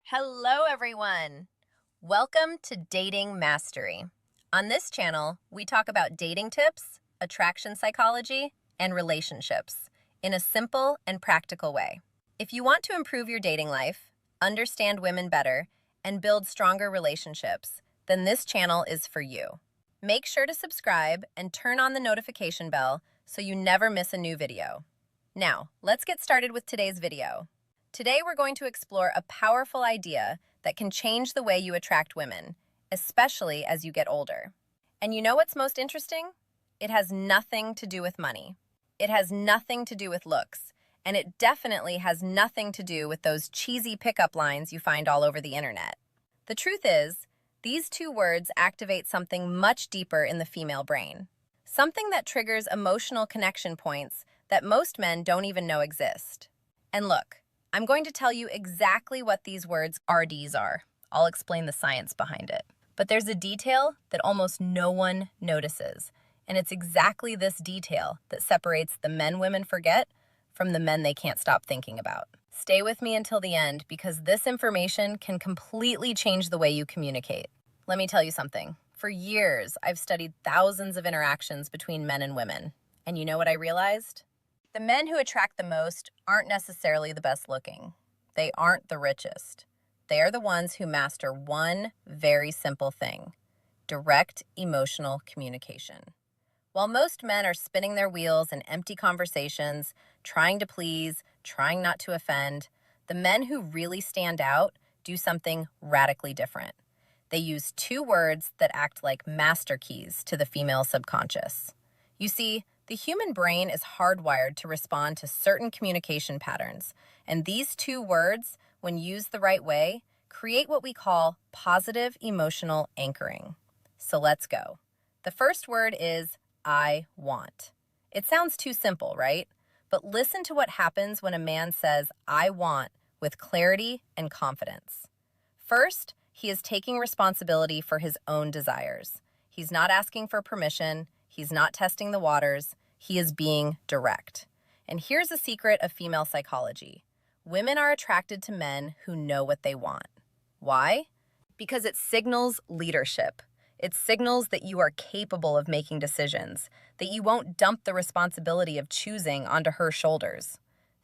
Hello, everyone. Welcome to Dating Mastery. On this channel, we talk about dating tips, attraction psychology, and relationships in a simple and practical way. If you want to improve your dating life, understand women better, and build stronger relationships, then this channel is for you. Make sure to subscribe and turn on the notification bell so you never miss a new video. Now, let's get started with today's video. Today, we're going to explore a powerful idea that can change the way you attract women, especially as you get older. And you know what's most interesting? It has nothing to do with money. It has nothing to do with looks. And it definitely has nothing to do with those cheesy pickup lines you find all over the internet. The truth is, these two words activate something much deeper in the female brain. Something that triggers emotional connection points that most men don't even know exist. And look, I'm going to tell you exactly what these words RDs are. I'll explain the science behind it. But there's a detail that almost no one notices. And it's exactly this detail that separates the men women forget from the men they can't stop thinking about. Stay with me until the end because this information can completely change the way you communicate. Let me tell you something. For years, I've studied thousands of interactions between men and women. And you know what I realized? The men who attract the most aren't necessarily the best looking. They aren't the richest. They are the ones who master one very simple thing: direct emotional communication. While most men are spinning their wheels in empty conversations, trying to please, trying not to offend, the men who really stand out do something radically different. They use two words that act like master keys to the female subconscious. You see, the human brain is hardwired to respond to certain communication patterns, and these two words, when used the right way, create what we call positive emotional anchoring. So let's go. The first word is I want. It sounds too simple, right? But listen to what happens when a man says I want with clarity and confidence. First, he is taking responsibility for his own desires. He's not asking for permission. He's not testing the waters. He is being direct. And here's a secret of female psychology. Women are attracted to men who know what they want. Why? Because it signals leadership. It signals that you are capable of making decisions, that you won't dump the responsibility of choosing onto her shoulders.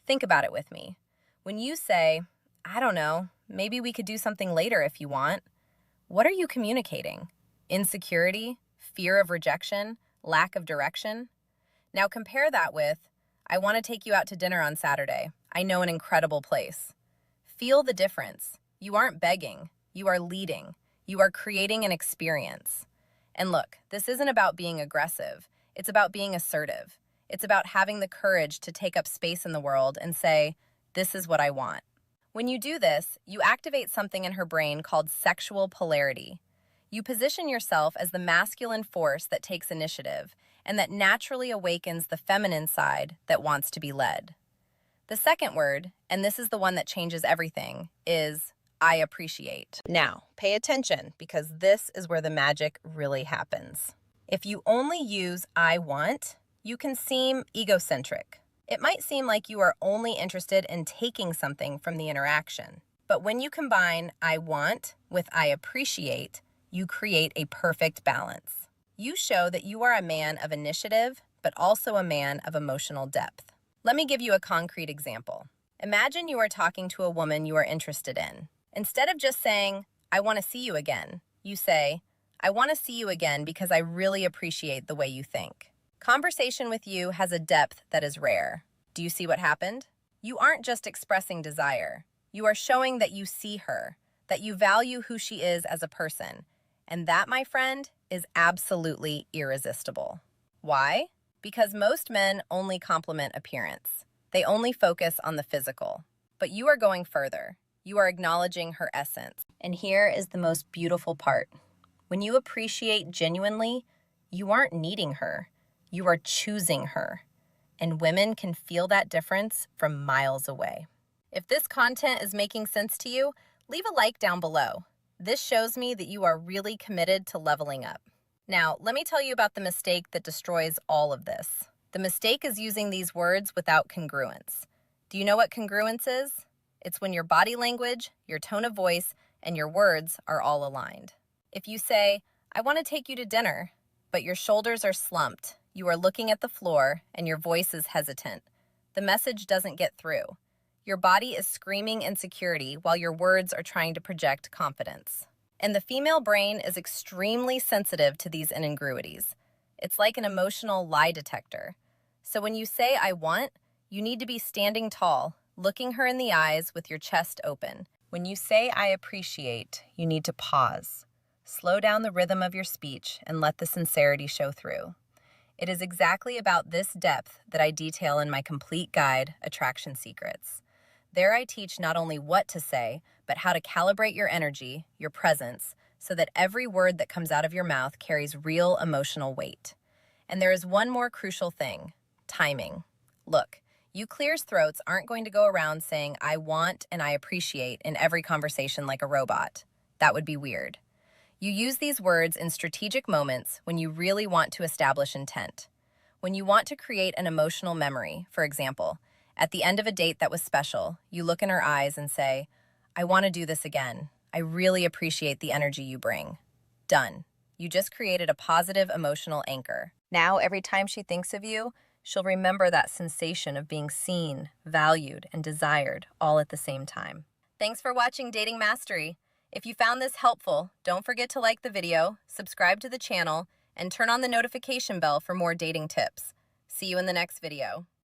Think about it with me. When you say, I don't know, maybe we could do something later if you want, what are you communicating? Insecurity? Fear of rejection? Lack of direction? Now compare that with, I want to take you out to dinner on Saturday. I know an incredible place. Feel the difference. You aren't begging. You are leading. You are creating an experience. And look, this isn't about being aggressive. It's about being assertive. It's about having the courage to take up space in the world and say, this is what I want. When you do this, you activate something in her brain called sexual polarity. You position yourself as the masculine force that takes initiative and that naturally awakens the feminine side that wants to be led. The second word, and this is the one that changes everything, is I appreciate. Now, pay attention because this is where the magic really happens. If you only use I want, you can seem egocentric. It might seem like you are only interested in taking something from the interaction. But when you combine I want with I appreciate, you create a perfect balance. You show that you are a man of initiative, but also a man of emotional depth. Let me give you a concrete example. Imagine you are talking to a woman you are interested in. Instead of just saying, I want to see you again, you say, I want to see you again because I really appreciate the way you think. Conversation with you has a depth that is rare. Do you see what happened? You aren't just expressing desire. You are showing that you see her, that you value who she is as a person. And that, my friend, is absolutely irresistible. Why? Because most men only compliment appearance. They only focus on the physical. But you are going further. You are acknowledging her essence. And here is the most beautiful part. When you appreciate genuinely, you aren't needing her. You are choosing her. And women can feel that difference from miles away. If this content is making sense to you, leave a like down below. This shows me that you are really committed to leveling up. Now, let me tell you about the mistake that destroys all of this. The mistake is using these words without congruence. Do you know what congruence is? It's when your body language, your tone of voice, and your words are all aligned. If you say, "I want to take you to dinner," but your shoulders are slumped, you are looking at the floor, and your voice is hesitant, the message doesn't get through. Your body is screaming insecurity while your words are trying to project confidence. And the female brain is extremely sensitive to these incongruities. It's like an emotional lie detector. So when you say "I want," you need to be standing tall, looking her in the eyes with your chest open. When you say "I appreciate," you need to pause. Slow down the rhythm of your speech and let the sincerity show through. It is exactly about this depth that I detail in my complete guide, Attraction Secrets. There I teach not only what to say, but how to calibrate your energy, your presence, so that every word that comes out of your mouth carries real emotional weight. And there is one more crucial thing: timing. Look, you clears throats aren't going to go around saying "I want" and "I appreciate" in every conversation like a robot. That would be weird. You use these words in strategic moments when you really want to establish intent. When you want to create an emotional memory, for example, at the end of a date that was special, you look in her eyes and say, "I want to do this again. I really appreciate the energy you bring." Done. You just created a positive emotional anchor. Now, every time she thinks of you, she'll remember that sensation of being seen, valued, and desired all at the same time. Thanks for watching Dating Mastery. If you found this helpful, don't forget to like the video, subscribe to the channel, and turn on the notification bell for more dating tips. See you in the next video.